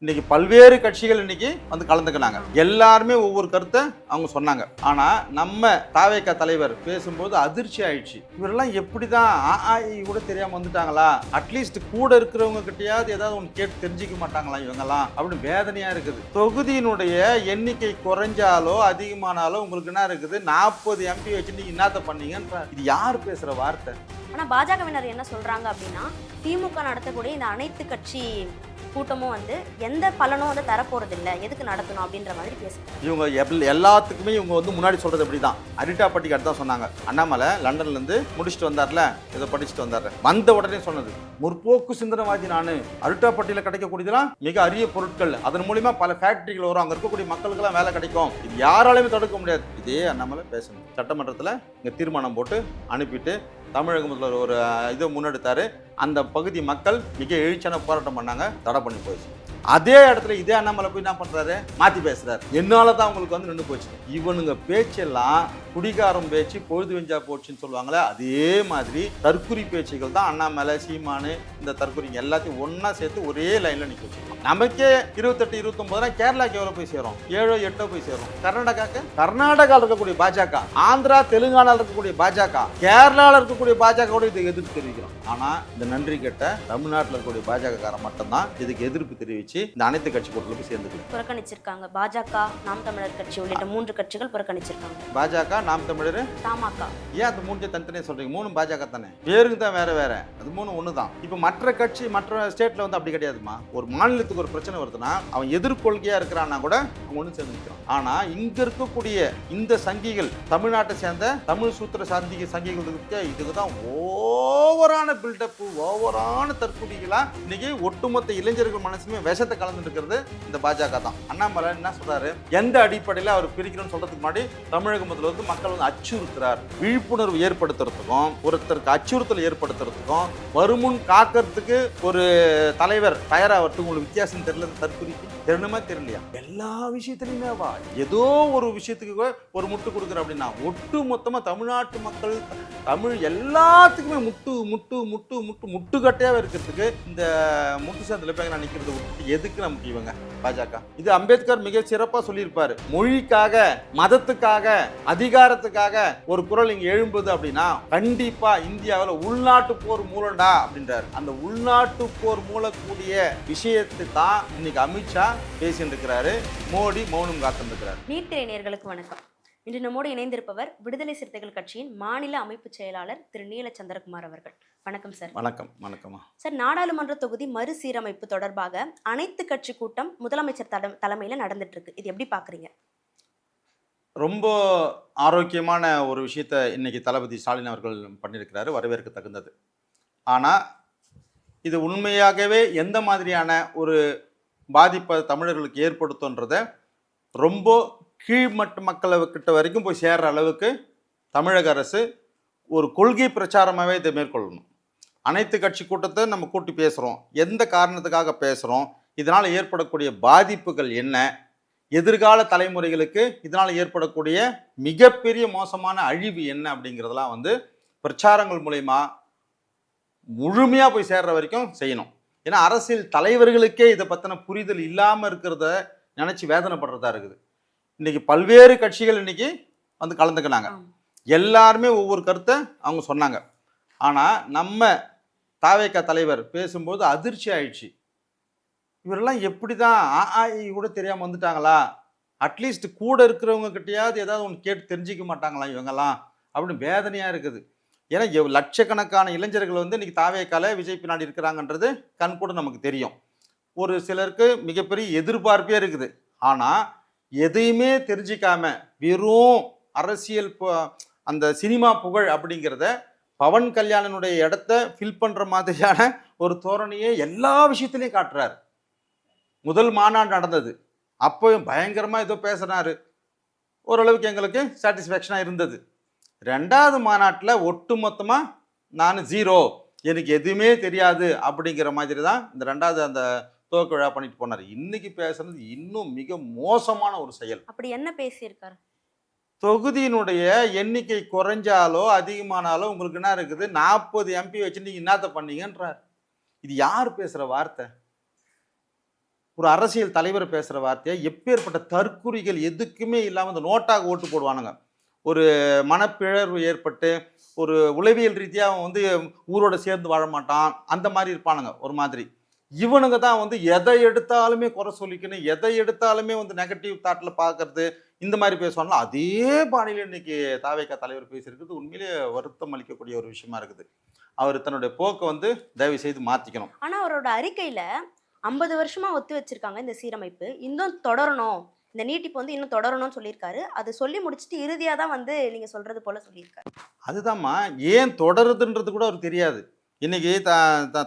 இன்னைக்கு பல்வேறு கட்சிகள் இன்னைக்கு வந்து கலந்துக்கினாங்க. எல்லாருமே ஒவ்வொரு கருத்தை அவங்க சொன்னாங்க. ஆனா நம்ம தாவேக தலைவர் பேசும்போது அதிர்ச்சி ஆயிடுச்சு. இவரெல்லாம் எப்படிதான் கூட தெரியாம வந்துட்டாங்களா? அட்லீஸ்ட் கூட இருக்கிறவங்க கிட்டயாவது ஏதாவது ஒன்று கேட்டு தெரிஞ்சுக்க மாட்டாங்களா இவங்கெல்லாம் அப்படின்னு வேதனையா இருக்குது. தொகுதியினுடைய எண்ணிக்கை குறைஞ்சாலோ அதிகமானாலோ உங்களுக்கு என்ன இருக்குது? 40 MP வச்சு நீங்க என்னத்த பண்ணீங்கன்ற இது யார் பேசுற வார்த்தை? ஆனா பாஜகவினர் என்ன சொல்றாங்க அப்படின்னா, திமுக நடத்தக்கூடிய இந்த அனைத்து கட்சி கூட்டமும் வந்து எந்த பலனும் வந்து தரப்போறது இல்லை, எதுக்கு நடத்தணும் அப்படின்ற மாதிரி பேசுறாங்க. இவங்க எல்லாத்துக்குமே இவங்க வந்து முன்னாடி சொல்றது அப்படிதான். அரிட்டாப்பட்டிக்கு அடுத்து தான் சொன்னாங்க. அண்ணாமலை லண்டன்ல இருந்து முடிச்சுட்டு வந்தார்ல, இதை படிச்சுட்டு வந்தாரு. வந்த உடனே சொன்னது முற்போக்கு சிந்தனவாதி நானு. அரிட்டாப்பட்டியில கிடைக்கக்கூடியதெல்லாம் மிக அரிய பொருட்கள், அதன் மூலியமா பல ஃபேக்டரிகள் வரும், அங்க இருக்கக்கூடிய மக்களுக்கு எல்லாம் வேலை கிடைக்கும், இது யாராலையுமே தடுக்க முடியாது. இதே அண்ணாமலை பேசணும். சட்டமன்றத்தில் இங்க தீர்மானம் போட்டு அனுப்பிட்டு தமிழக முதல்வர் ஒரு இதை முன்னெடுத்தாரு. அந்த பகுதி மக்கள் மிக எழுச்சியான போராட்டம் பண்ணாங்க, தடை பண்ணி போயிடுச்சு. அதே இடத்துல இதே அண்ணாமலை போய் என்ன பண்றாரு? மாத்தி பேசுறாரு. என்னால தான் உங்களுக்கு வந்து நின்று போச்சு. இவனுங்க பேச்செல்லாம் குடிகாரம் பேச்சு, பொழுது வெஞ்சா போச்சுன்னு சொல்லுவாங்களே, அதே மாதிரி தற்குறி பேச்சுகள் தான் அண்ணாமலை, சீமானு, இந்த தற்குறிங்க எல்லாத்தையும் ஒன்னா சேர்த்து ஒரே லைன்ல நிக்க வச்சு. நமக்கே 28, 29 கேரளாக்கு எவ்வளவு போய் சேரும்? 7, 8 போய் சேரும். கர்நாடகாவில் இருக்கக்கூடிய பாஜக, ஆந்திரா, தெலுங்கானாவில் இருக்கக்கூடிய பாஜக, கேரளாவில் இருக்கக்கூடிய பாஜக இதுக்கு எதிர்ப்பு தெரிவிக்கிறோம். ஆனா இந்த நன்றி கெட்ட தமிழ்நாட்டில் இருக்கக்கூடிய பாஜக காரன் மட்டும்தான் இதுக்கு எதிர்ப்பு தெரிவிச்சு இந்த அனைத்து கட்சி கூட்டத்தில் சேர்ந்துக்கலாம். புறக்கணிச்சிருக்காங்க. பாஜக, நாம் தமிழர் கட்சி உள்ளிட்ட 3 கட்சிகள் புறக்கணிச்சிருக்காங்க. பாஜக, நாம் தமிழர், தமாக. ஏன் அந்த 3 தனித்தனியா சொல்றீங்க? 3 பாஜக தானே, பேருக்கு தான் வேற வேற, அது 3 ஒன்று தான். இப்போ மற்ற கட்சி மற்ற ஸ்டேட்ல வந்து அப்படி கிடையாதுமா. ஒரு மாநிலத்துக்கு ஒரு பிரச்சனை வருதுன்னா அவன் எதிர்கொள்கையா இருக்கிறான்னா கூட அவங்க ஒன்று சேர்ந்து நிற்கிறான். ஆனா இங்க இருக்கக்கூடிய இந்த சங்கிகள், தமிழ்நாட்டை சேர்ந்த தமிழ் சூத்திர சங்கிகளுக்கு இதுக்கு தான் ஓவரான பில்டப், ஓவரான தற்கொலைகளா இன்னைக்கு ஒட்டுமொத்த இளைஞர்கள் மனசுமே விஷத்தை கலந்து இருக்கிறது இந்த பாஜக தான். அண்ணாமலை என்ன சொல்றாரு? எந்த அடிப்படையில் அவர் பிரிக்கணும்னு சொல்றதுக்கு முன்னாடி தமிழக முதல்வர் வந்து மக்கள் வந்து அச்சுறுத்துறார். விழிப்புணர்வு ஏற்படுத்துறதுக்கும் ஒருத்தருக்கு அச்சுறுத்தல் ஏற்படுத்துறதுக்கும் வருமுன் காக்கிறதுக்கு ஒரு தலைவர் தயாராகிறதுக்கு உங்களுக்கு வித்தியாசம் தெரியல. தற்கொலைக்கு தெரியணுமா தெரியலையா? எல்லா விஷயத்திலையுமே வா ஏதோ ஒரு விஷயத்துக்கு ஒரு முட்டு கொடுக்குற அப்படின்னா ஒட்டு மொத்தமா தமிழ்நாட்டு மக்கள் தமிழ் எல்லாத்துக்குமே முட்டு முட்டு முட்டு முட்டு முட்டுக்கட்டையாவே இருக்கிறதுக்கு இந்த முட்டு சேர்ந்துல போய் நான் நிக்கிறது எதுக்கு நமக்கு இவங்க பாஜக? இது அம்பேத்கர் மிக சிறப்பா சொல்லியிருப்பாரு. மொழிக்காக, மதத்துக்காக, அதிகாரத்துக்காக ஒரு குரல் இங்க எழும்புது அப்படின்னா கண்டிப்பா இந்தியாவில் உள்நாட்டு போர் மூலண்டா அப்படின்றாரு. அந்த உள்நாட்டு போர் மூலக்கூடிய விஷயத்தை தான் இன்னைக்கு அமித்ஷா பேசிட்டு இருக்கிறாரு. மோடி மௌனம் காத்திருக்கிறார். நீட் நேயர்களுக்கு வணக்கம். இன்று நம்மோடு இணைந்திருப்பவர் விடுதலை சிறுத்தைகள் கட்சியின் மாநில அமைப்பு செயலாளர் திரு நீல சந்திரகுமார் அவர்கள். வணக்கம் சார். வணக்கம். வணக்கமா சார், நாடாளுமன்ற தொகுதி மறுசீரமைப்பு தொடர்பாக அனைத்து கட்சி கூட்டம் முதலமைச்சர் தலைமையில நடந்துட்டு இருக்கு. இது எப்படி பாக்குறீங்க? ரொம்ப ஆரோக்கியமான ஒரு விஷயத்தை இன்னைக்கு தளபதி ஸ்டாலின் அவர்கள் பண்ணியிருக்கிறாரு, வரவேற்க தகுந்தது. ஆனால் இது உண்மையாகவே எந்த மாதிரியான ஒரு பாதிப்பை தமிழர்களுக்கு ஏற்படுத்துன்றத ரொம்ப கீழ்மட்ட மக்களை கிட்ட வரைக்கும் போய் சேர்ற அளவுக்கு தமிழக அரசு ஒரு கொள்கை பிரச்சாரமாகவே இதை மேற்கொள்ளணும். அனைத்து கட்சி கூட்டத்தை நம்ம கூட்டி பேசுகிறோம், எந்த காரணத்துக்காக பேசுகிறோம், இதனால் ஏற்படக்கூடிய பாதிப்புகள் என்ன, எதிர்கால தலைமுறைகளுக்கு இதனால் ஏற்படக்கூடிய மிகப்பெரிய மோசமான அழிவு என்ன அப்படிங்கிறதெல்லாம் வந்து பிரச்சாரங்கள் மூலயமா முழுமையாக போய் சேர்ற வரைக்கும் செய்யணும். ஏன்னா அரசியல் தலைவர்களுக்கே இதை பற்றின புரிதல் இல்லாமல் இருக்கிறத நினச்சி வேதனைப்படுறதா இருக்குது. இன்னைக்கு பல்வேறு கட்சிகள் இன்னைக்கு வந்து கலந்துக்கினாங்க. எல்லாருமே ஒவ்வொரு கருத்தை அவங்க சொன்னாங்க. ஆனால் நம்ம தாவேக தலைவர் பேசும்போது அதிர்ச்சி ஆயிடுச்சு. இவரெல்லாம் எப்படிதான் கூட தெரியாம வந்துட்டாங்களா? அட்லீஸ்ட் கூட இருக்கிறவங்க கிட்டயாவது ஏதாவது ஒன்று கேட்டு தெரிஞ்சிக்க மாட்டாங்களா இவங்கெல்லாம் அப்படின்னு வேதனையா இருக்குது. ஏன்னா லட்சக்கணக்கான இளைஞர்கள் வந்து இன்னைக்கு தாவேக்கால விஜய் பின்னாடி இருக்கிறாங்கன்றது கண் கூட நமக்கு தெரியும். ஒரு சிலருக்கு மிகப்பெரிய எதிர்பார்ப்பே இருக்குது. ஆனால் எதையுமே தெரிஞ்சிக்காம வெறும் அரசியல் அந்த சினிமா புகழ் அப்படிங்கிறத பவன் கல்யாணனுடைய இடத்த ஃபில் பண்ற மாதிரியான ஒரு தோரணையை எல்லா விஷயத்திலையும் காட்டுறாரு. முதல் மாநாடு நடந்தது, அப்போ பயங்கரமாக ஏதோ பேசுனாரு, ஓரளவுக்கு எங்களுக்கு சாட்டிஸ்ஃபேக்ஷனாக இருந்தது. 2வது மாநாட்டில் ஒட்டு மொத்தமாக நான் ஜீரோ, எனக்கு எதுவுமே தெரியாது அப்படிங்கிற மாதிரி தான் இந்த 2வது அந்த துவக்க விழா பண்ணிட்டு போனார். இன்னைக்கு பேசுறது இன்னும் மிக மோசமான ஒரு செயல். அப்படி என்ன பேசியிருக்காரு? தொகுதியினுடைய எண்ணிக்கை குறைஞ்சாலோ அதிகமானாலோ உங்களுக்கு என்ன இருக்குது? 40 MP வச்சு நீங்க என்னத்த பண்ணீங்கன்றார். இது யார் பேசுற வார்த்தை? ஒரு அரசியல் தலைவர் பேசுகிற வார்த்தையை எப்பேற்பட்ட தற்குறிகள் எதுக்குமே இல்லாமல் இந்த நோட்டாக ஓட்டு போடுவானுங்க. ஒரு மனப்பிழர்வு ஏற்பட்டு ஒரு உளவியல் ரீதியாக அவன் வந்து ஊரோட சேர்ந்து வாழ மாட்டான், அந்த மாதிரி இருப்பானுங்க ஒரு மாதிரி. இவனுங்க தான் வந்து எதை எடுத்தாலுமே குறை சொல்லிக்கணும், எதை எடுத்தாலுமே வந்து நெகட்டிவ் தாட்டில் பார்க்கறது, இந்த மாதிரி பேசுவாங்களா. அதே பாணியில் இன்னைக்கு தாவேகா தலைவர் பேசியிருக்கிறது உண்மையிலேயே வருத்தம் அளிக்கக்கூடிய ஒரு விஷயமா இருக்குது. அவர் தன்னுடைய போக்கை வந்து தயவு செய்து மாற்றிக்கணும். ஆனா அவரோட அறிக்கையில 50 வருஷமா ஒத்தி வச்சிருக்காங்க இந்த சீரமைப்பு. இன்னும் தொடரணும். இந்த நீட்டிப்பு வந்து இன்னும் தொடரணும்னு சொல்லியிருக்காரு. அது சொல்லி முடிச்சுட்டு இறுதியா தான் வந்து நீங்க சொல்றது போல சொல்லியிருக்காரு. அதுதாம்மா, ஏன் தொடருதுன்றது கூட அவருக்கு தெரியாது. இன்னைக்கு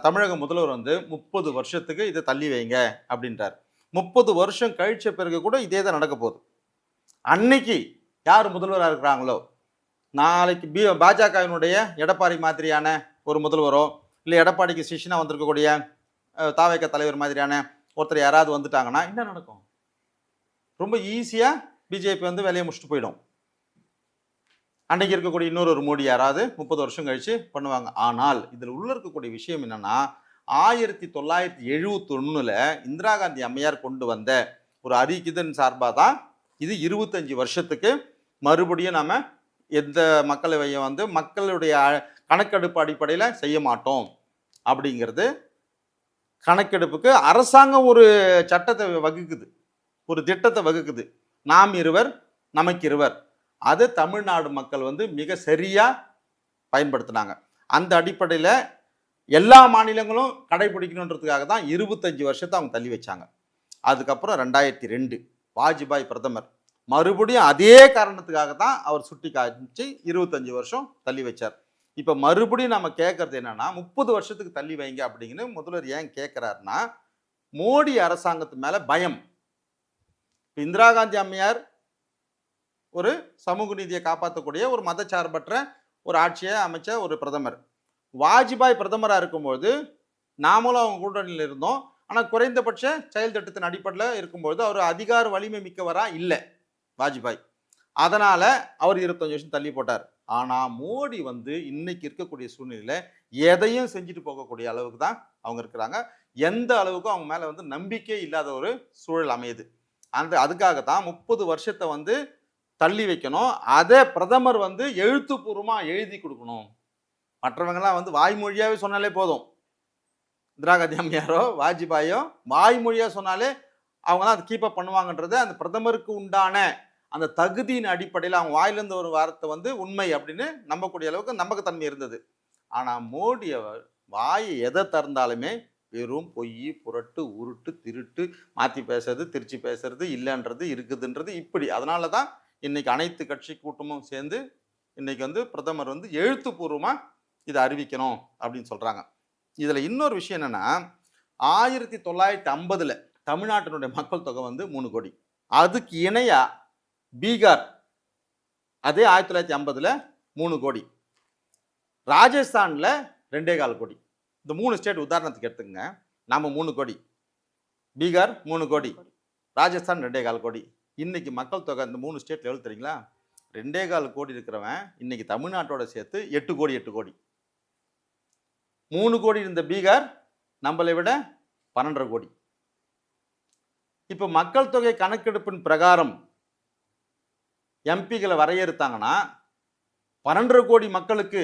தமிழக முதல்வர் வந்து 30 வருஷத்துக்கு இதை தள்ளி வைங்க அப்படின்றார். 30 வருஷம் கழிச்ச பிறகு கூட இதே தான் நடக்க போகுது. அன்னைக்கு யார் முதல்வராக இருக்கிறாங்களோ, நாளைக்கு பாஜகவினுடைய எடப்பாடி மாதிரியான ஒரு முதல்வரோ, இல்லை எடப்பாடிக்கு சிஷ்யனா வந்திருக்கக்கூடிய தாவேக தலைவர் மாதிரியான ஒருத்தர் யாராவது வந்துட்டாங்கன்னா என்ன நடக்கும்? ரொம்ப ஈஸியாக பிஜேபி வந்து வேலையை முடிச்சுட்டு போயிடும். அன்றைக்கி இருக்கக்கூடிய இன்னொரு மோடி யாராவது 30 வருஷம் கழித்து பண்ணுவாங்க. ஆனால் இதில் உள்ள இருக்கக்கூடிய விஷயம் என்னென்னா, 1971 இந்திரா காந்தி அம்மையார் கொண்டு வந்த ஒரு அறிக்கைதன் சார்பாக தான் இது 25 வருஷத்துக்கு மறுபடியும் நாம் எந்த மக்களவையும் வந்து மக்களுடைய கணக்கெடுப்பு அடிப்படையில் செய்ய மாட்டோம் அப்படிங்கிறது. கணக்கெடுப்புக்கு அரசாங்கம் ஒரு சட்டத்தை வகுக்குது, ஒரு திட்டத்தை வகுக்குது. நாம் இருவர் நமக்கு இருவர். அது தமிழ்நாடு மக்கள் வந்து மிக சரியாக பயன்படுத்தினாங்க. அந்த அடிப்படையில் எல்லா மாநிலங்களும் கடைபிடிக்கணுன்றதுக்காக தான் 25 வருஷத்தை அவங்க தள்ளி வச்சாங்க. அதுக்கப்புறம் 2002 வாஜ்பாய் பிரதமர் மறுபடியும் அதே காரணத்துக்காக தான் அவர் சுட்டி காமிச்சு 25 வருஷம் தள்ளி வச்சார். இப்போ மறுபடியும் நம்ம கேட்கறது என்னன்னா, 30 வருஷத்துக்கு தள்ளி வைங்க அப்படிங்கன்னு முதல்வர் ஏன் கேட்குறாருன்னா, மோடி அரசாங்கத்து மேலே பயம். இந்திரா காந்தி அம்மையார் ஒரு சமூக நீதியை காப்பாற்றக்கூடிய ஒரு மதச்சார்பற்ற ஒரு ஆட்சியை அமைச்ச ஒரு பிரதமர். வாஜ்பாய் பிரதமராக இருக்கும்போது நாமளும் அவங்க கூட்டணியில் இருந்தோம். ஆனால் குறைந்தபட்ச செயல் திட்டத்தின் அடிப்படையில் இருக்கும்போது அவர் அதிகார வலிமை மிக்கவராக இல்லை வாஜ்பாய். அதனால் அவர் 25 வருஷம் தள்ளி போட்டார். ஆனால் மோடி வந்து இன்னைக்கு இருக்கக்கூடிய சூழ்நிலையில் எதையும் செஞ்சுட்டு போகக்கூடிய அளவுக்கு தான் அவங்க இருக்கிறாங்க. எந்த அளவுக்கும் அவங்க மேலே வந்து நம்பிக்கை இல்லாத ஒரு சூழல் அமையுது. அதுக்காக தான் 30 வருஷத்தை வந்து தள்ளி வைக்கணும். அதை பிரதமர் வந்து எழுத்துப்பூர்வமாக எழுதி கொடுக்கணும். மற்றவங்களாம் வந்து வாய்மொழியாகவே சொன்னாலே போதும். இந்திரா காந்தி அம்மையாரோ வாஜ்பாயோ வாய்மொழியாக சொன்னாலே அவங்களாம் அதை கீப்பப் பண்ணுவாங்கன்றது அந்த பிரதமருக்கு உண்டான அந்த தகுதியின் அடிப்படையில் அவங்க வாயிலிருந்து ஒரு வார்த்தை வந்து உண்மை அப்படின்னு நம்பக்கூடிய அளவுக்கு நம்பகத்தன்மை இருந்தது. ஆனால் மோடி அவர் வாயை எதை திறந்தாலுமே வெறும் பொய், புரட்டு, உருட்டு, திருட்டு, மாற்றி பேசுறது, திருச்சி பேசுறது, இல்லைன்றது, இருக்குதுன்றது, இப்படி. அதனால தான் இன்னைக்கு அனைத்து கட்சி கூட்டமும் சேர்ந்து இன்னைக்கு வந்து பிரதமர் வந்து எழுத்துப்பூர்வமாக இதை அறிவிக்கணும் அப்படின்னு சொல்கிறாங்க. இதில் இன்னொரு விஷயம் என்னென்னா, 1950 தமிழ்நாட்டினுடைய மக்கள் தொகை வந்து 3 கோடி. அதுக்கு இணையாக பீகார் அதே 1950 3 கோடி. ராஜஸ்தானில் 2.25 கோடி. இந்த 3 ஸ்டேட் உதாரணத்துக்கு எடுத்துக்கங்க. நம்ம 3 கோடி, பீகார் 3 கோடி, ராஜஸ்தான் 2.25 கோடி. இன்னைக்கு மக்கள் தொகை இந்த 3 ஸ்டேட்ல எவ்வளோ தெரியுங்களா? 2.25 கோடி இருக்கிறவன் இன்னைக்கு தமிழ்நாட்டோட சேர்த்து 8 கோடி 8 கோடி. 3 கோடி இருந்த பீகார் நம்மளை விட 12.5 கோடி. இப்போ மக்கள் தொகை கணக்கெடுப்பின் பிரகாரம் எம்பிகளை வரையறுத்தாங்கன்னா 12.5 கோடி மக்களுக்கு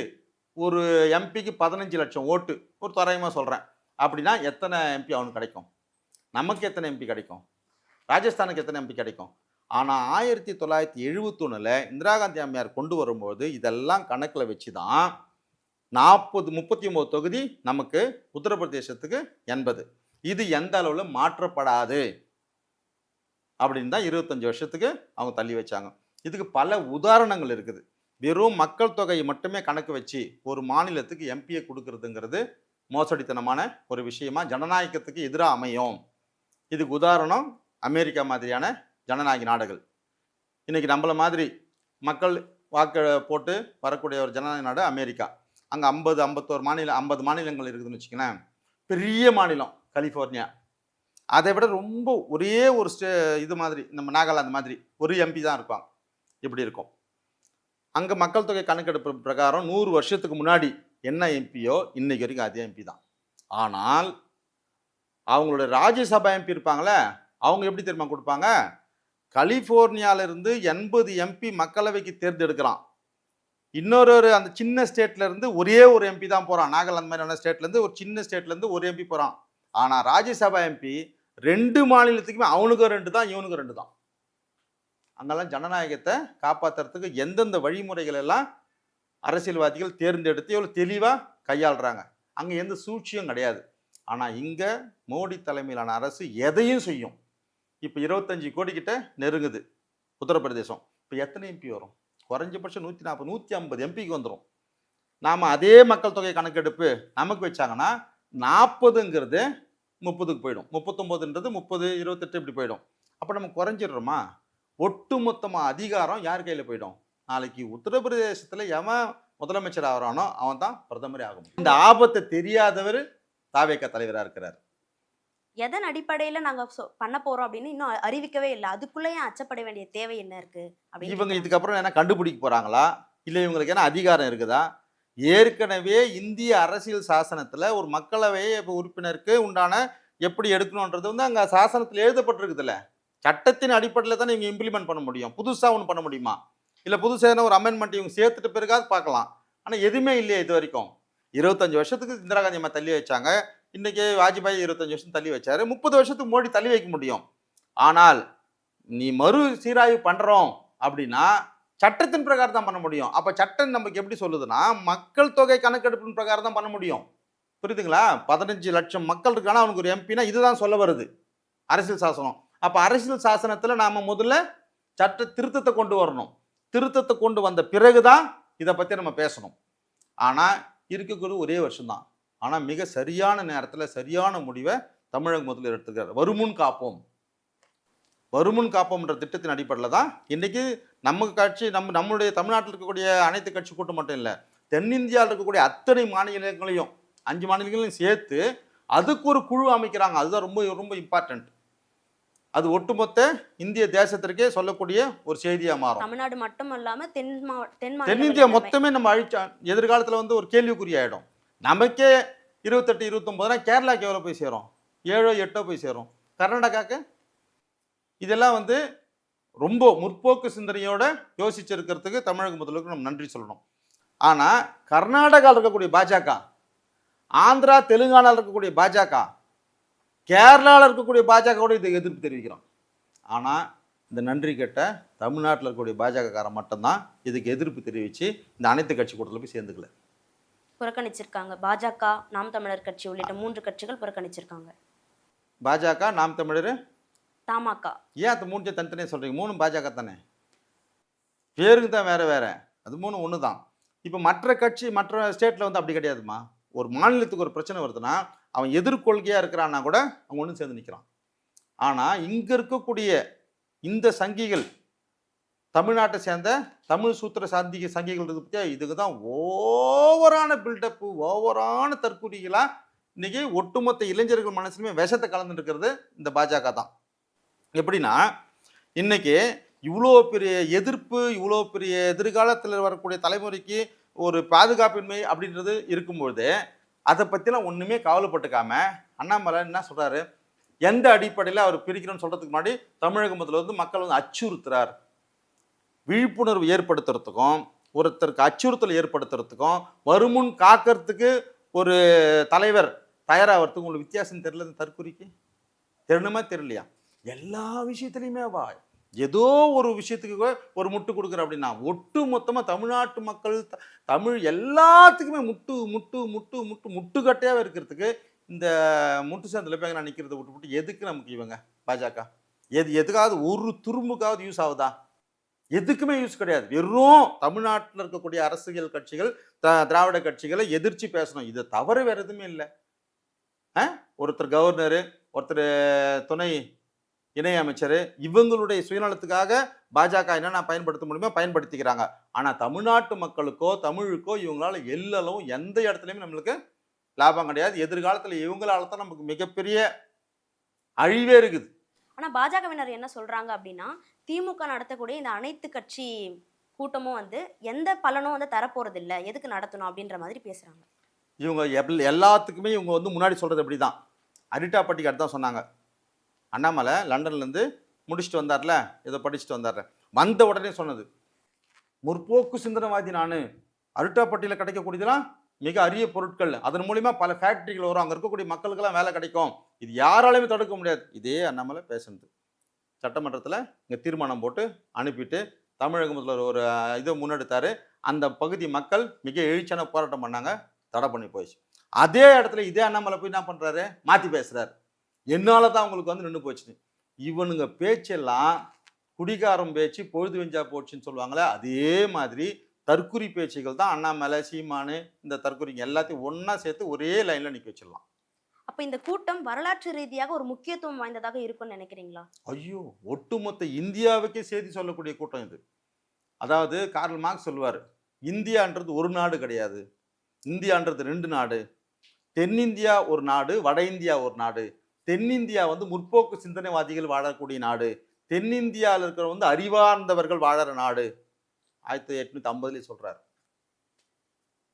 ஒரு எம்பிக்கு 15 லட்சம் ஓட்டு, ஒரு தோராயமாக சொல்கிறேன். அப்படின்னா எத்தனை எம்பி அவனுக்கு கிடைக்கும்? நமக்கு எத்தனை எம்பி கிடைக்கும்? ராஜஸ்தானுக்கு எத்தனை எம்பி கிடைக்கும்? ஆனால் 1971 இந்திரா காந்தி அம்மையார் கொண்டு வரும்போது இதெல்லாம் கணக்கில் வச்சு தான் 39 தொகுதி நமக்கு, உத்தரப்பிரதேசத்துக்கு 80. இது எந்த அளவில் மாற்றப்படாது அப்படின்னு தான் 25 வருஷத்துக்கு அவங்க தள்ளி வச்சாங்க. இதுக்கு பல உதாரணங்கள் இருக்குது. வெறும் மக்கள் தொகையை மட்டுமே கணக்கு வச்சு ஒரு மாநிலத்துக்கு எம்பியை கொடுக்கறதுங்கிறது மோசடித்தனமான ஒரு விஷயமா ஜனநாயகத்துக்கு எதிராக அமையும். இதுக்கு உதாரணம் அமெரிக்கா மாதிரியான ஜனநாயக நாடுகள். இன்னைக்கு நம்மள மாதிரி மக்கள் வாக்கு போட்டு வரக்கூடிய ஒரு ஜனநாயக நாடு அமெரிக்கா. அங்கே 51 மாநிலம், 50 மாநிலங்கள் இருக்குதுன்னு வச்சுக்கங்களேன். பெரிய மாநிலம் கலிஃபோர்னியா. அதை விட ரொம்ப ஒரே ஒரு இது மாதிரி நம்ம நாகாலாந்து மாதிரி ஒரு எம்பி தான் இருப்பாங்க. இப்படி இருக்கும். அங்கே மக்கள் தொகை கணக்கெடுப்பு பிரகாரம் 100 வருஷத்துக்கு முன்னாடி என்ன எம்பியோ இன்னைக்கு வரைக்கும் அதே எம்பி தான். ஆனால் அவங்களோட ராஜ்யசபா எம்பி இருப்பாங்களே, அவங்க எப்படி தெரியுமா கொடுப்பாங்க? கலிஃபோர்னியால இருந்து 80 எம்பி மக்களவைக்கு தேர்ந்தெடுக்கிறான். இன்னொரு அந்த சின்ன ஸ்டேட்ல இருந்து ஒரே ஒரு எம்பி தான் போறான். நாகாலாந்து மாதிரியான ஸ்டேட்ல இருந்து ஒரு சின்ன ஸ்டேட்ல இருந்து ஒரு எம்பி போறான். ஆனா ராஜ்யசபா எம்பி 2 மாநிலத்துக்குமே அவனுக்கும் 2 தான், இவனுக்கும் 2 தான். அங்கெல்லாம் ஜனநாயகத்தை காப்பாத்துறதுக்கு எந்தெந்த வழிமுறைகள் எல்லாம் அரசியல்வாதிகள் தேர்ந்தெடுத்து எவ்வளவு தெளிவா கையாளுறாங்க. அங்க எந்த சூழ்ச்சியும் கிடையாது. ஆனா இங்க மோடி தலைமையிலான அரசு எதையும் செய்யும். இப்ப 25 கோடி கிட்ட நெருங்குது உத்தரப்பிரதேசம். இப்ப எத்தனை எம்பி வரும்? குறைஞ்சபட்சம் 140 150 எம்பிக்கு வந்துடும். நாம அதே மக்கள் தொகை கணக்கெடுப்பு நமக்கு வச்சாங்கன்னா 40ங்கிறது 30க்கு போயிடும், 39ன்றது 30 28 இப்படி போயிடும். அப்ப நம்ம குறைஞ்சிடுறோமா? ஒட்டுமொத்தமா அதிகாரம் யார் கையில போயிடும்? நாளைக்கு உத்தரப்பிரதேசத்துல எவன் முதலமைச்சர் ஆகிறானோ அவன் தான் பிரதமரே ஆகும். இந்த ஆபத்தை தெரியாதவர் தாவேக தலைவரா இருக்கிறார். எதன் அடிப்படையில நாங்க பண்ண போறோம் அப்படின்னு இன்னும் அறிவிக்கவே இல்லை. அதுக்குள்ளேயே அச்சப்பட வேண்டிய தேவை என்ன இருக்கு அப்படின்னு இவங்க கேக்குறாங்க. இதுக்கப்புறம் என்ன கண்டுபிடிக்க போறாங்களா, இல்லை இவங்களுக்கு என்ன அதிகாரம் இருக்குதா? ஏற்கனவே இந்திய அரசியல் சாசனத்துல ஒரு மக்களவை உறுப்பினருக்கு உண்டான எப்படி எடுக்கணும்ன்றது வந்து அங்க சாசனத்தில் எழுதப்பட்டிருக்குதுல்ல. சட்டத்தின் அடிப்படையில் தான் இவங்க இம்ப்ளிமெண்ட் பண்ண முடியும். புதுசா ஒன்று பண்ண முடியுமா? இல்ல புதுசா ஒரு அமெண்ட்மெண்ட் இவங்க சேர்த்துட்டு பிறகாது பார்க்கலாம். ஆனா எதுவுமே இல்லையே இது வரைக்கும். 25 வருஷத்துக்கு இந்திரா காந்தி அம்மா தள்ளி வச்சாங்க. இன்னைக்கு வாஜ்பாய் 25 வருஷம் தள்ளி வச்சாரு. 30 வருஷத்துக்கு மோடி தள்ளி வைக்க முடியும். ஆனால் நீ மறு சீராய்வு பண்றோம் அப்படின்னா சட்டத்தின் பிரகாரம் தான் பண்ண முடியும். அப்ப சட்டம் நமக்கு எப்படி சொல்லுதுன்னா மக்கள் தொகை கணக்கெடுப்பின் பிரகாரம் தான் பண்ண முடியும். புரியுதுங்களா? 15 லட்சம் மக்கள் இருக்கானா அவனுக்கு ஒரு எம்பினா இதுதான் சொல்ல வருது அரசியல் சாசனம். அப்ப அரசியல் சாசனத்துல நாம முதல்ல சட்ட திருத்தத்தை கொண்டு வரணும். திருத்தத்தை கொண்டு வந்த பிறகுதான் இதை பத்தி நம்ம பேசணும். ஆனா இருக்கக்கூடிய ஒரே வருஷம் தான். ஆனா மிக சரியான நேரத்துல சரியான முடிவை தமிழக முதல்வர் எடுத்துக்கிறார். வருமுன் காப்போம். வருமுன் காப்போம்ன்ற திட்டத்தின் அடிப்படையில் தான் இன்னைக்கு நம்ம கட்சி நம்மளுடைய தமிழ்நாட்டில் இருக்கக்கூடிய அனைத்து கட்சி கூட்டம் மட்டும் இல்லை, தென்னிந்தியாவில் இருக்கக்கூடிய அத்தனை மாநிலங்களையும் 5 மாநிலங்களையும் சேர்த்து அதுக்கு ஒரு குழு அமைக்கிறாங்க. அதுதான் ரொம்ப ரொம்ப இம்பார்ட்டன்ட். அது ஒட்டுமொத்த இந்திய தேசத்திற்கே சொல்லக்கூடிய ஒரு செய்தியா மாறும். தமிழ்நாடு மட்டும் இல்லாம தென்னிந்தியா மொத்தமே நம்ம அழிச்சா எதிர்காலத்துல வந்து ஒரு கேள்விக்குறி ஆயிடும். நமக்கே 28 29 கேரளாக்கு எவ்வளவு போய் சேரும்? 7 8 போய் சேரும். கர்நாடகாக்கு இதெல்லாம் வந்து ரொம்ப முற்போக்கு சிந்தனையோட யோசிச்சிருக்கிறதுக்கு தமிழக முதல்வருக்கு நம்ம நன்றி சொல்லணும். ஆனா கர்நாடகாவில் இருக்கக்கூடிய பாஜக, ஆந்திரா தெலுங்கானாவில் இருக்கக்கூடிய பாஜக, கேரளாவில் இருக்கக்கூடிய பாஜகவோட இதுக்கு எதிர்ப்பு தெரிவிக்கிறோம். ஆனால் இந்த நன்றி கெட்ட தமிழ்நாட்டில் இருக்கக்கூடிய பாஜகக்காரன் மட்டும்தான் இதுக்கு எதிர்ப்பு தெரிவித்து இந்த அனைத்து கட்சி கூட்டத்தில் போய் சேர்ந்துக்கல. புறக்கணிச்சிருக்காங்க. பாஜக, நாம் தமிழர் கட்சி உள்ளிட்ட 3 கட்சிகள் புறக்கணிச்சிருக்காங்க. பாஜக, நாம் தமிழர், தமாக. ஏன் அந்த 3 தனித்தனியாக சொல்கிறீங்க? 3 பாஜக தானே, பேருக்கு தான் வேற வேற. அது 3 ஒன்று தான். இப்போ மற்ற கட்சி மற்ற ஸ்டேட்டில் வந்து அப்படி கிடையாதுமா. ஒரு மாநிலத்துக்கு ஒரு பிரச்சனை வருதுன்னா அவன் எதிர்கொள்கையாக இருக்கிறான்னா கூட அவங்க ஒன்று சேர்ந்து நிற்கிறான். ஆனால் இங்கே இருக்கக்கூடிய இந்த சங்கிகள், தமிழ்நாட்டை சேர்ந்த தமிழ் சூத்திர சங்கிகள் இருக்கு பற்றியா, இதுக்கு தான் ஓவரான பில்டப்பு, ஓவரான தற்கூறிகளாக இன்னைக்கு ஒட்டுமொத்த இளைஞர்கள் மனசுலுமே விஷத்தை கலந்துட்டு இருக்கிறது இந்த பாஜக தான். எப்படின்னா இன்னைக்கு இவ்வளோ பெரிய எதிர்ப்பு, இவ்வளோ பெரிய எதிர்காலத்தில் வரக்கூடிய தலைமுறைக்கு ஒரு பாதுகாப்பின்மை அப்படின்றது இருக்கும்பொழுது அதை பற்றிலாம் ஒன்றுமே கவலைப்பட்டுக்காம அண்ணாமலை என்ன சொல்கிறாரு, எந்த அடிப்படையில் அவர் பிரிக்கிறோன்னு சொல்கிறதுக்கு முன்னாடி தமிழக முதல்வர் வந்து மக்கள் வந்து அச்சுறுத்துறார். விழிப்புணர்வு ஏற்படுத்துறதுக்கும் ஒருத்தருக்கு அச்சுறுத்தல் ஏற்படுத்துறதுக்கும் வருமுன் காக்கிறதுக்கு ஒரு தலைவர் தயாராகிறதுக்கு உங்களுக்கு வித்தியாசம் தெரியல. தற்கொலைக்கு தெரியணுமா தெரியலையா? எல்லா விஷயத்துலையுமே வா ஏதோ ஒரு விஷயத்துக்கு ஒரு முட்டு கொடுக்குற அப்படின்னா ஒட்டு மொத்தமாக தமிழ்நாட்டு மக்கள் தமிழ் எல்லாத்துக்குமே முட்டு முட்டு முட்டு முட்டு முட்டுக்கட்டையாக இருக்கிறதுக்கு இந்த முட்டு சேர்ந்து பேங்க நிற்கிறத விட்டு எதுக்கு நமக்கு இவங்க பாஜக எதுக்காவது ஒரு துரும்புக்காவது யூஸ் ஆகுதா? எதுக்குமே யூஸ் கிடையாது. வெறும் தமிழ்நாட்டில் இருக்கக்கூடிய அரசியல் கட்சிகள் திராவிட கட்சிகளை எதிர்த்து பேசணும். இதை தவிர வேற எதுவுமே இல்லை. ஒருத்தர் கவர்னரு, ஒருத்தர் துணை இணையமைச்சர், இவங்களுடைய சுயநலத்துக்காக பாஜக என்னென்ன பயன்படுத்த முடியுமோ பயன்படுத்திக்கிறாங்க. ஆனால் தமிழ்நாட்டு மக்களுக்கோ தமிழுக்கோ இவங்களால எல்லளவும் எந்த இடத்துலையுமே நம்மளுக்கு லாபம் கிடையாது. எதிர்காலத்தில் இவங்களால தான் நமக்கு மிகப்பெரிய அழிவே இருக்குது. ஆனால் பாஜகவினர் என்ன சொல்றாங்க அப்படின்னா, திமுக நடத்தக்கூடிய இந்த அனைத்து கட்சி கூட்டமும் வந்து எந்த பலனும் வந்து தரப்போறது இல்லை, எதுக்கு நடத்தணும் அப்படின்ற மாதிரி பேசுறாங்க. இவங்க எல்லாத்துக்குமே இவங்க வந்து முன்னாடி சொல்றது அப்படிதான். அரிட்டாப்பட்டிக்கு அடுத்து தான் சொன்னாங்க. அண்ணாமலை லண்டன்லேருந்து முடிச்சுட்டு வந்தார்ல, ஏதோ படிச்சுட்டு வந்தார்ல, வந்த உடனே சொன்னது, முற்போக்கு சிந்தனைவாதி நான், அரிட்டாப்பட்டியில் கிடைக்கக்கூடியதெல்லாம் மிக அரிய பொருட்கள், அதன் மூலிமா பல ஃபேக்ட்ரிகள் வரும், அங்கே இருக்கக்கூடிய மக்களுக்கெல்லாம் வேலை கிடைக்கும், இது யாராலையுமே தடுக்க முடியாது. இதே அண்ணாமலை பேசுனது சட்டமன்றத்தில் இங்கே தீர்மானம் போட்டு அனுப்பிட்டு தமிழக முதல்வர் ஒரு இதை முன்னெடுத்தார். அந்த பகுதி மக்கள் மிக எழுச்சியான போராட்டம் பண்ணாங்க, தடை பண்ணி போயிடுச்சு. அதே இடத்துல இதே அண்ணாமலை போய் என்ன பண்ணுறாரு, மாற்றி பேசுகிறாரு, என்னால் தான் அவங்களுக்கு வந்து நின்று போச்சுன்னு. இவனுங்க பேச்செல்லாம் குடிகாரம் பேச்சு, பொழுது வெஞ்சா போச்சுன்னு சொல்லுவாங்களே, அதே மாதிரி தற்குறி பேச்சுகள் தான் அண்ணாமலை, சீமானு, இந்த தற்குறிங்க எல்லாத்தையும் ஒன்றா சேர்த்து ஒரே லைனில் நிற்க வச்சிடலாம். அப்ப இந்த கூட்டம் வரலாற்று ரீதியாக ஒரு முக்கியத்துவம் வாய்ந்ததாக இருக்கும்னு நினைக்கிறீங்களா? ஐயோ, ஒட்டுமொத்த இந்தியாவுக்கே செய்தி சொல்லக்கூடிய கூட்டம் இது. அதாவது கார்ல் மார்க்ஸ் சொல்லுவார், இந்தியான்றது ஒரு நாடு கிடையாது, இந்தியான்றது 2 நாடு. தென்னிந்தியா ஒரு நாடு, வட இந்தியா ஒரு நாடு. தென்னிந்தியா வந்து முற்போக்கு சிந்தனைவாதிகள் வாழக்கூடிய நாடு, தென்னிந்தியாவில் இருக்கிற வந்து அறிவார்ந்தவர்கள் வாழற நாடு. 1850 சொல்றாரு.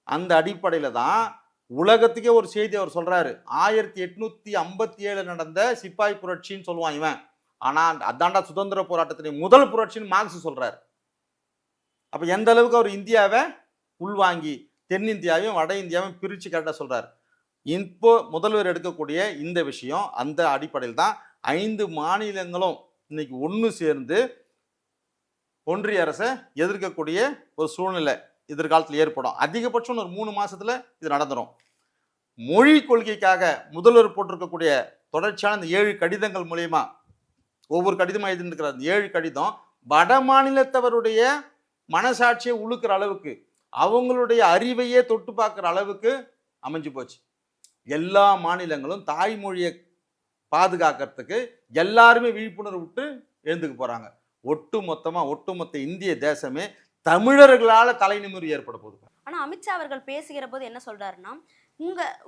அந்த அடிப்படையில தான் உலகத்துக்கே ஒரு செய்தி அவர் சொல்றாரு. 1857 நடந்த சிப்பாய் புரட்சின்னு சொல்லுவான் இவன், ஆனா அதாண்டா சுதந்திர போராட்டத்தின் முதல் புரட்சின்னு மார்க்ஸ் சொல்றாரு. அப்ப எந்த அளவுக்கு அவர் இந்தியாவை உள்வாங்கி தென்னிந்தியாவையும் வட இந்தியாவையும் பிரிச்சு கரெக்டாக சொல்றாரு. இப்போ முதல்வர் எடுக்கக்கூடிய இந்த விஷயம் அந்த அடிப்படையில் தான் 5 மாநிலங்களும் இன்னைக்கு ஒன்று சேர்ந்து ஒன்றிய அரசை எதிர்க்கக்கூடிய ஒரு சூழ்நிலை எதிர்காலத்தில் ஏற்படும். அதிகபட்சம் ஒரு 3 மாசத்துல இது நடந்துடும். மொழி கொள்கைக்காக முதல்வர் போட்டிருக்கக்கூடிய தொடர்ச்சியான இந்த 7 கடிதங்கள் மூலயமா, ஒவ்வொரு கடிதமாக எழுதிருக்கிற அந்த 7 கடிதம் வட மாநிலத்தவருடைய மனசாட்சியை உழுக்கிற அளவுக்கு, அவங்களுடைய அறிவையே தொட்டு பார்க்குற அளவுக்கு அமைஞ்சு போச்சு. எல்லா மாநிலங்களும் தாய்மொழியை பாதுகாக்கிறதுக்கு எல்லாருமே விழிப்புணர்வு விட்டு எழுந்துக்கு போறாங்க. ஒட்டுமொத்த இந்திய தேசமே தமிழர்களால தலை நிமிர்வு ஏற்பட போகுது. ஆனா அமித்ஷா அவர்கள் பேசுகிற போது என்ன சொல்றாருன்னா,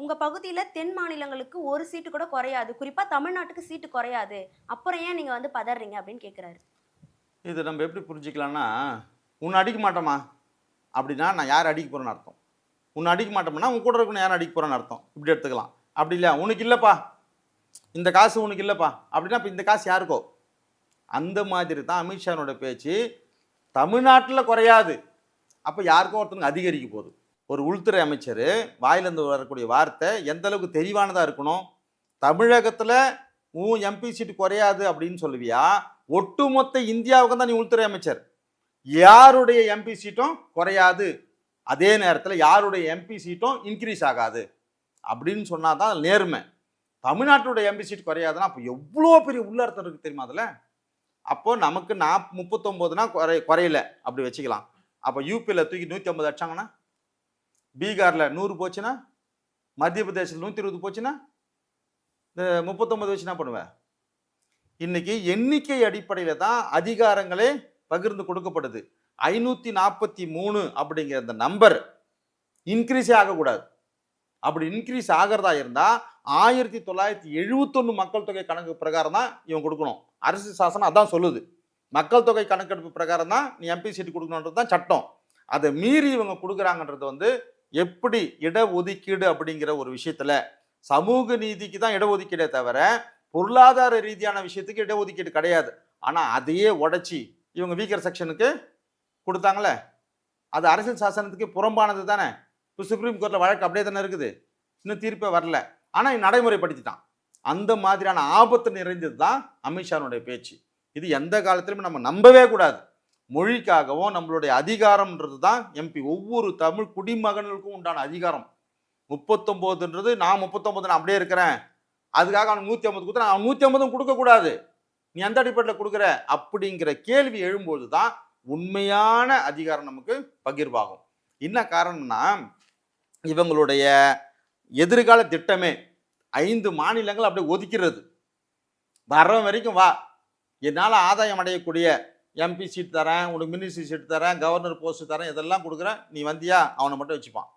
உங்க பகுதியில தென் மாநிலங்களுக்கு ஒரு சீட்டு கூட குறையாது, குறிப்பா தமிழ்நாட்டுக்கு சீட்டு குறையாது, அப்புறம் ஏன் நீங்க வந்து பதறீங்க அப்படின்னு கேட்கிறாரு. இது நம்ம எப்படி புரிஞ்சுக்கலாம்னா, உன்னை அடிக்க மாட்டோமா அப்படின்னா நான் யார் அடிக்க போறேன்னு அர்த்தம். உன்னை அடிக்க மாட்டோம்னா உன் கூட இருக்கணும் யாரும் அடிக்க போறேன்னு அர்த்தம். இப்படி எடுத்துக்கலாம். அப்படி இல்லையா, உனக்கு இல்லைப்பா இந்த காசு, உனக்கு இல்லைப்பா அப்படின்னா இப்போ இந்த காசு யாருக்கோ. அந்த மாதிரி தான் அமித்ஷானோட பேச்சு. தமிழ்நாட்டில் குறையாது, அப்போ யாருக்கோ ஒருத்தனுக்கு அதிகரிக்க போகுது. ஒரு உள்துறை அமைச்சர் வாயிலிருந்து வரக்கூடிய வார்த்தை எந்த அளவுக்கு தெளிவானதாக இருக்கணும். தமிழகத்தில் உன் எம்பி சீட்டு குறையாது அப்படின்னு சொல்லுவியா, ஒட்டுமொத்த இந்தியாவுக்கு தான் நீ உள்துறை அமைச்சர். யாருடைய எம்பி சீட்டும் குறையாது, அதே நேரத்தில் யாருடைய எம்பி சீட்டும் இன்க்ரீஸ் ஆகாது அப்படின்னு சொன்னால் தான் நேர்மை. தமிழ்நாட்டுடைய எம்பி சீட் குறையாதுன்னா அப்போ எவ்வளோ பெரிய உள்ளர்த்தம் இருக்குது தெரியுமா அதில். அப்போ நமக்கு 39னா குறையல அப்படி வச்சுக்கலாம். அப்போ யூபியில் தூக்கி 150 அடிச்சாங்கன்னா, பீகாரில் 100 போச்சுன்னா, மத்திய பிரதேசத்தில் 120 போச்சுன்னா, இந்த 39 வச்சு என்ன பண்ணுவேன். இன்னைக்கு எண்ணிக்கை அடிப்படையில் தான் அதிகாரங்களே பகிர்ந்து கொடுக்கப்படுது. 543 அப்படிங்கிற அந்த நம்பர் இன்க்ரீஸே ஆகக்கூடாது. அப்படி இன்க்ரீஸ் ஆகிறதா இருந்தால் 1971 மக்கள் தொகை கணக்கு பிரகாரம் தான் இவன் கொடுக்கணும். அரசு சாசனம் அதான் சொல்லுது. மக்கள் தொகை கணக்கெடுப்பு பிரகாரம் தான் நீ எம்பி சீட்டு கொடுக்கணுன்றது தான் சட்டம். அதை மீறி இவங்க கொடுக்குறாங்கன்றது வந்து எப்படி இடஒதுக்கீடு அப்படிங்கிற ஒரு விஷயத்துல சமூக நீதிக்கு தான் இடஒதுக்கீடே தவிர பொருளாதார ரீதியான விஷயத்துக்கு இடஒதுக்கீடு கிடையாது. ஆனால் அதையே உடைச்சி இவங்க வீக்கர் செக்ஷனுக்கு கொடுத்தாங்களே, அது அரசியல் சாசனத்துக்கு புறம்பானது தானே. இப்போ சுப்ரீம் கோர்ட்டில் வழக்கு அப்படியே தானே இருக்குது, இன்னும் தீர்ப்பே வரல. ஆனால் நடைமுறைப்படுத்திட்டான். அந்த மாதிரியான ஆபத்து நிறைந்தது தான் அமித்ஷானுடைய பேச்சு. இது எந்த காலத்திலுமே நம்ம நம்பவே கூடாது. மொழிக்காகவும் நம்மளுடைய அதிகாரம்ன்றது தான் எம்பி. ஒவ்வொரு தமிழ் குடிமகனுக்கும் உண்டான அதிகாரம். 39ன்றது நான் 39 நான் அப்படியே இருக்கிறேன், அதுக்காக அவன் 150 கொடுத்தா அவன் 150 கொடுக்கக்கூடாது, நீ எந்த அடிப்படையில் கொடுக்குற அப்படிங்கிற கேள்வி எழும்போது தான் உண்மையான அதிகாரம் நமக்கு பகிர்வாகும். என்ன காரணம்னா, இவங்களுடைய எதிர்கால திட்டமே 5 மாநிலங்கள் அப்படியே ஒதுக்கிறது. வர்ற வரைக்கும் வா, என்னால் ஆதாயம் அடையக்கூடிய எம்பி சீட் தரேன், உனக்கு மினிஸ்ட்ரி சீட் தரேன், கவர்னர் போஸ்ட் தரேன், இதெல்லாம் கொடுக்குறேன், நீ வந்தியா அவனை மட்டும் வச்சுப்பான்.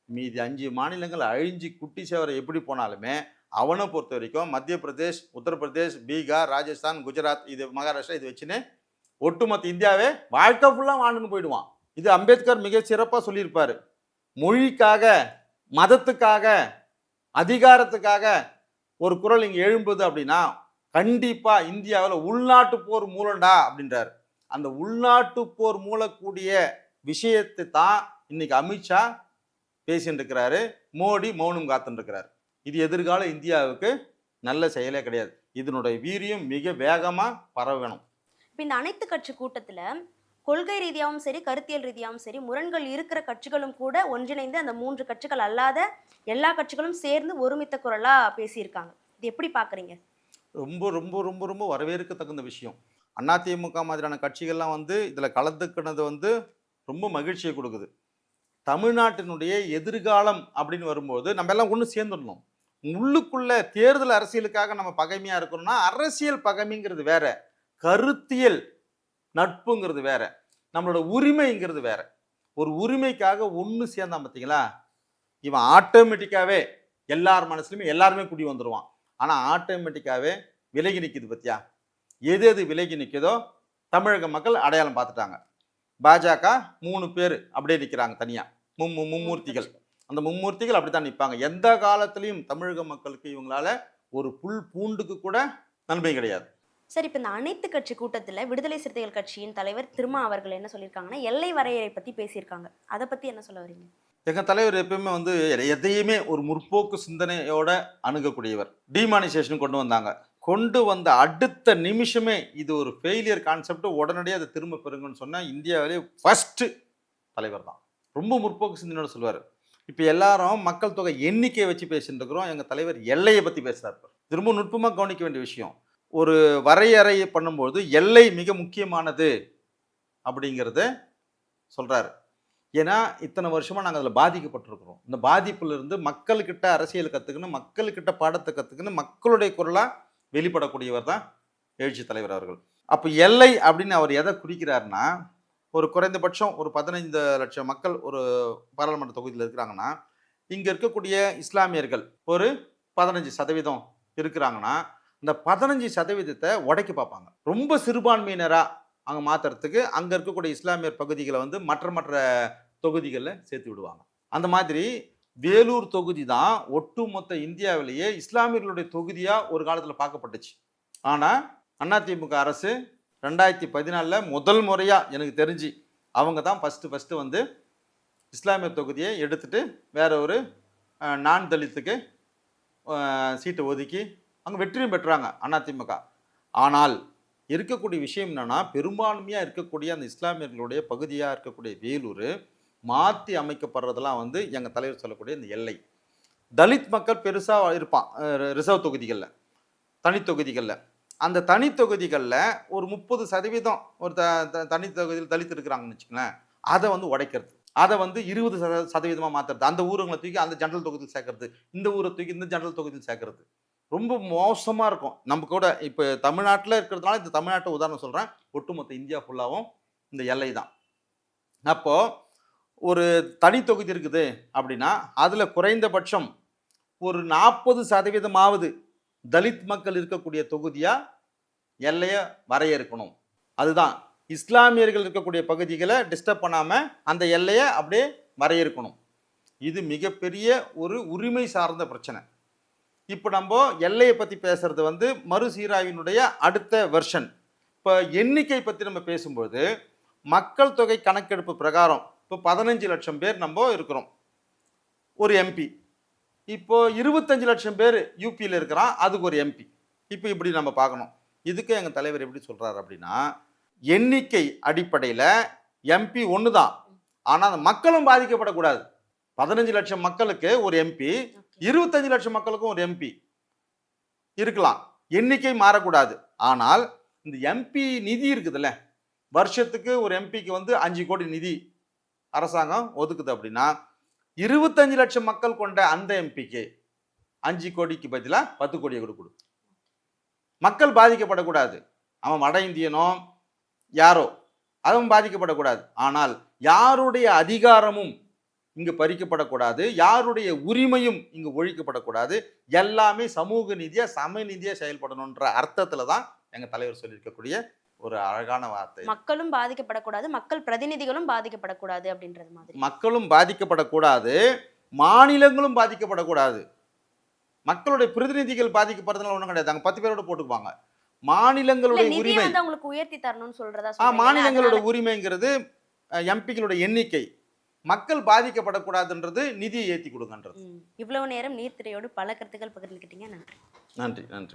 மீதி 5 மாநிலங்கள் அழிஞ்சு குட்டி சேவரை எப்படி போனாலுமே அவனை பொறுத்த வரைக்கும் மத்திய பிரதேஷ், உத்தரப்பிரதேஷ், பீகார், ராஜஸ்தான், குஜராத், இது மகாராஷ்டிரா, இது வச்சுன்னு ஒட்டுமொத்த இந்தியாவே வாழ்க்கை ஃபுல்லாக வாழ்ந்துன்னு போயிடுவான். இது அம்பேத்கர் மிக சிறப்பாக சொல்லியிருப்பார். மொழிக்காக, மதத்துக்காக, அதிகாரத்துக்காக ஒரு குரல் இங்கே எழும்புது அப்படின்னா கண்டிப்பாக இந்தியாவில் உள்நாட்டு போர் மூலண்டா அப்படின்றார். அந்த உள்நாட்டு போர் மூலக்கூடிய விஷயத்தை தான் இன்னைக்கு அமித்ஷா பேசிட்டு இருக்கிறாரு, மோடி மௌனம் காத்துட்டு இருக்கிறார். இது எதிர்கால இந்தியாவுக்கு நல்ல செயலே கிடையாது. இதனுடைய வீரியம் மிக வேகமாக பரவணும். இப்போ இந்த அனைத்து கட்சி கூட்டத்துல கொள்கை ரீதியாகவும் சரி கருத்தியல் ரீதியாகவும் சரி முரண்கள் இருக்கிற கட்சிகளும் கூட ஒன்றிணைந்து அந்த 3 கட்சிகள் அல்லாத எல்லா கட்சிகளும் சேர்ந்து ஒருமித்த குரலா பேசியிருக்காங்க. இது எப்படி பாக்குறீங்க? ரொம்ப ரொம்ப ரொம்ப ரொம்ப வரவேற்க தகுந்த விஷயம். அதிமுக மாதிரியான கட்சிகள்லாம் வந்து இதில் கலந்துக்கினது வந்து ரொம்ப மகிழ்ச்சியை கொடுக்குது. தமிழ்நாட்டினுடைய எதிர்காலம் அப்படின்னு வரும்போது நம்ம எல்லாம் ஒன்று சேர்ந்துடணும். உள்ளுக்குள்ள தேர்தல் அரசியலுக்காக நம்ம பகைமையாக இருக்கிறோம்னா அரசியல் பகைமைங்கிறது வேற, கருத்தியல் நட்புங்கிறது வேற, நம்மளோட உரிமைங்கிறது வேற. ஒரு உரிமைக்காக ஒன்று சேர்ந்தான் பார்த்தீங்களா, இவன் ஆட்டோமேட்டிக்காகவே எல்லார் மனசுலையுமே எல்லாருமே குடி வந்துடுவான். ஆனால் ஆட்டோமேட்டிக்காகவே விலகி நிற்கிது பத்தியா. எது எது விலகி நிற்குதோ தமிழக மக்கள் அடையாளம் பார்த்துட்டாங்க. பாஜக 3 பேர் அப்படியே நிற்கிறாங்க தனியாக, மும்மூர்த்திகள். அந்த மும்மூர்த்திகள் அப்படி தான் நிற்பாங்க. எந்த காலத்திலையும் தமிழக மக்களுக்கு இவங்களால ஒரு புல் பூண்டுக்கு கூட நன்மை கிடையாது. சரி, இப்போ இந்த அனைத்து கட்சி கூட்டத்துல விடுதலை சிறுத்தைகள் கட்சியின் தலைவர் திருமா அவர்கள் என்ன சொல்லியிருக்காங்கன்னா எல்லை வரையறை பத்தி பேசியிருக்காங்க. அதை பத்தி என்ன சொல்ல வரீங்க? எங்கள் தலைவர் எப்பயுமே வந்து எதையுமே ஒரு முற்போக்கு சிந்தனையோட அணுகக்கூடியவர். டிமானிசேஷன் கொண்டு வந்த அடுத்த நிமிஷமே இது ஒரு ஃபெயிலியர் கான்செப்ட், உடனடியாக அதை திரும்ப பெறுங்கன்னு சொன்னால் இந்தியாவிலே ஃபஸ்ட்டு தலைவர் தான். ரொம்ப முற்போக்கு சிந்தனையோட சொல்லுவார். இப்போ எல்லாரும் மக்கள் தொகை எண்ணிக்கையை வச்சு பேசிட்டு இருக்கிறோம், எங்கள் தலைவர் எல்லையை பற்றி பேசுகிறார். இது ரொம்ப நுட்பமாக கவனிக்க வேண்டிய விஷயம். ஒரு வரையறையை பண்ணும்போது எல்லை மிக முக்கியமானது அப்படிங்கிறத சொல்கிறாரு. ஏன்னா இத்தனை வருஷமாக நாங்கள் அதில் பாதிக்கப்பட்டிருக்கிறோம். இந்த பாதிப்புலேருந்து மக்கள்கிட்ட அரசியல் கற்றுக்கணும், மக்கள்கிட்ட பாடத்தை கற்றுக்கணும், மக்களுடைய குரலாக வெளிப்படக்கூடியவர் தான் எழுச்சி தலைவர் அவர்கள். அப்போ எல்லை அப்படின்னு அவர் எதை குறிக்கிறாருன்னா, ஒரு குறைந்தபட்சம் ஒரு 15 லட்சம் மக்கள் ஒரு பாராளுமன்ற தொகுதியில் இருக்கிறாங்கன்னா, இங்கே இருக்கக்கூடிய இஸ்லாமியர்கள் ஒரு 15% இருக்கிறாங்கன்னா, இந்த 15% உடைக்க பார்ப்பாங்க. ரொம்ப சிறுபான்மையினராக அங்கே மாற்றுறதுக்கு அங்கே இருக்கக்கூடிய இஸ்லாமியர் பகுதிகளை வந்து மற்ற தொகுதிகளில் சேர்த்து விடுவாங்க. அந்த மாதிரி வேலூர் தொகுதி தான் ஒட்டுமொத்த இந்தியாவிலேயே இஸ்லாமியர்களுடைய தொகுதியாக ஒரு காலத்தில் பார்க்கப்பட்டுச்சு. ஆனால் அதிமுக அரசு 2014 முதல் முறையாக எனக்கு தெரிஞ்சு அவங்க தான் ஃபஸ்ட்டு வந்து இஸ்லாமியர் தொகுதியை எடுத்துகிட்டு வேற ஒரு நான் தலித்துக்கு சீட்டை ஒதுக்கி அங்கே வெற்றியும் பெற்றாங்க அதிமுக. ஆனால் இருக்கக்கூடிய விஷயம் என்னென்னா, பெரும்பான்மையாக இருக்கக்கூடிய அந்த இஸ்லாமியர்களுடைய பகுதியாக இருக்கக்கூடிய வேலூர் மாற்றி அமைக்கப்படுறதெல்லாம் வந்து எங்கள் தலைவர் சொல்லக்கூடிய இந்த எல்லை. தலித் மக்கள் பெருசாக இருப்பான் ரிசர்வ் தொகுதிகளில், தனி தொகுதிகளில். அந்த தனி தொகுதிகளில் ஒரு 30% ஒரு தனி தொகுதியில் தலித் இருக்கிறாங்கன்னு வச்சுக்கோங்களேன், அதை வந்து உடைக்கிறது, அதை வந்து 20% மாற்றுறது, அந்த ஊருங்களை தூக்கி அந்த ஜென்ரல் தொகுதியில் சேர்க்கறது, இந்த ஊரை தூக்கி இந்த ஜென்ரல் தொகுதியில் சேர்க்கறது ரொம்ப மோசமாக இருக்கும். நம்ம கூட இப்போ தமிழ்நாட்டில் இருக்கிறதுனால இந்த தமிழ்நாட்டை உதாரணம் சொல்கிறேன், ஒட்டுமொத்த இந்தியா ஃபுல்லாகவும் இந்த எல்லை தான். அப்போது ஒரு தனி தொகுதி இருக்குது அப்படின்னா அதில் குறைந்தபட்சம் ஒரு 40% தலித் மக்கள் இருக்கக்கூடிய தொகுதியாக எல்லையை வரையறுக்கணும். அதுதான் இஸ்லாமியர்கள் இருக்கக்கூடிய பகுதிகளை டிஸ்டர்ப் பண்ணாமல் அந்த எல்லையை அப்படியே வரையறுக்கணும். இது மிகப்பெரிய ஒரு உரிமை சார்ந்த பிரச்சனை. இப்போ நம்ம எல்லையை பற்றி பேசுறது வந்து மறுசீராய்வினுடைய அடுத்த வெர்ஷன். இப்போ எண்ணிக்கை பற்றி நம்ம பேசும்போது மக்கள் தொகை கணக்கெடுப்பு பிரகாரம் இப்போ 15 லட்சம் பேர் நம்ம இருக்கிறோம் ஒரு எம்பி. இப்போ 25 லட்சம் பேர் யூபியில் இருக்கிறான், அதுக்கு ஒரு எம்பி. இப்போ இப்படி நம்ம பார்க்கணும். இதுக்கு எங்கள் தலைவர் எப்படி சொல்கிறார் அப்படின்னா, எண்ணிக்கை அடிப்படையில் எம்பி ஒன்று தான், ஆனால் அந்த மக்களும் பாதிக்கப்படக்கூடாது. 15 லட்சம் மக்களுக்கு ஒரு எம்பி, 25 லட்சம் மக்களுக்கும் ஒரு எம்பி இருக்கலாம், எண்ணிக்கை மாறக்கூடாது. ஆனால் இந்த எம்பி நிதி இருக்குதுல்ல, வருஷத்துக்கு ஒரு எம்பிக்கு வந்து 5 கோடி நிதி அரசாங்கம் ஒதுக்குது அப்படின்னா 25 லட்சம் மக்கள் கொண்ட அந்த எம்பிக்கு 5 கோடிக்கு பதிலாக 10 கோடியை கொடுக்கும். மக்கள் பாதிக்கப்படக்கூடாது. அவன் வட இந்தியனோ யாரோ அதுவும் பாதிக்கப்படக்கூடாது. ஆனால் யாருடைய அதிகாரமும் இங்கு பறிக்கப்படக்கூடாது, யாருடைய உரிமையும் இங்கு ஒழிக்கப்படக்கூடாது. எல்லாமே சமூக நீதியாக சமநீதியாக செயல்படணுன்ற அர்த்தத்தில் தான் எங்கள் தலைவர் சொல்லியிருக்கக்கூடிய ஒரு அழகான வார்த்தை. மக்களும் பாதிக்கப்படக்கூடாது, மக்கள் பிரதிநிதிகளும் பாதிக்கப்படக்கூடாது அப்படின்றது மாதிரி. மக்களும் பாதிக்கப்படக்கூடாது, மாநிலங்களும் பாதிக்கப்படக்கூடாது. மக்களுடைய பிரதிநிதிகள் பாதிக்கப்படுறதுனால ஒன்றும் கிடையாது. அங்க 10 பேரோட போட்டுக்குவாங்க. இல்ல மாநிலங்களுடைய நிதியை உரிமை, வந்து அவங்களுக்கு உயர்த்தி தரணும்னு சொல்றதா சொல்றீங்க. மாநிலங்களோட அதனால உரிமைங்கிறது எம்பிக்களுடைய எண்ணிக்கை, மக்கள் பாதிக்கப்படக்கூடாதுன்றது நிதியை ஏற்றி கொடுங்கன்றது. இவ்வளவு நேரம் நீர்த்துறையோடு பல கருத்துக்கள் பகிர்ந்துக்கிட்டீங்க. நன்றி. நன்றி நன்றி.